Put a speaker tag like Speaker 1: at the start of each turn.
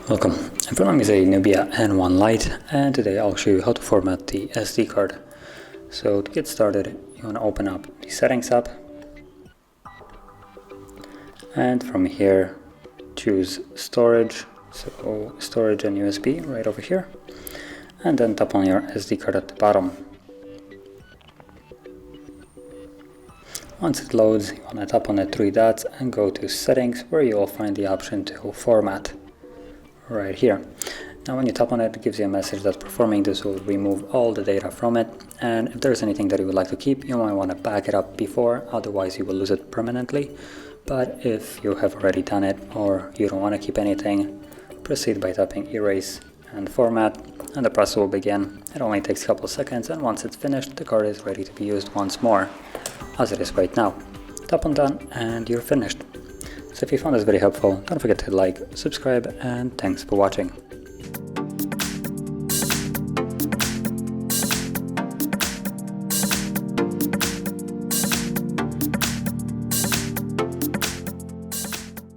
Speaker 1: Welcome, in front of me is a Nubia N1 Lite, and today I'll show you how to format the SD card. So to get started, you want to open up the settings app, and from here choose storage, so storage and USB right over here, and then tap on your SD card at the bottom. Once it loads, you want to tap on the three dots and go to settings, where you will find the option to format right here. Now when you tap on it, it gives you a message that performing this will remove all the data from it, and if there's anything that you would like to keep, you might want to back it up before, otherwise you will lose it permanently. But if you have already done it or you don't want to keep anything, proceed by tapping erase and format, and the process will begin. It only takes a couple of seconds, and once it's finished, the card is ready to be used once more, as it is right now. Tap on done and you're finished. So if you found this very helpful, don't forget to like, subscribe, and thanks for watching.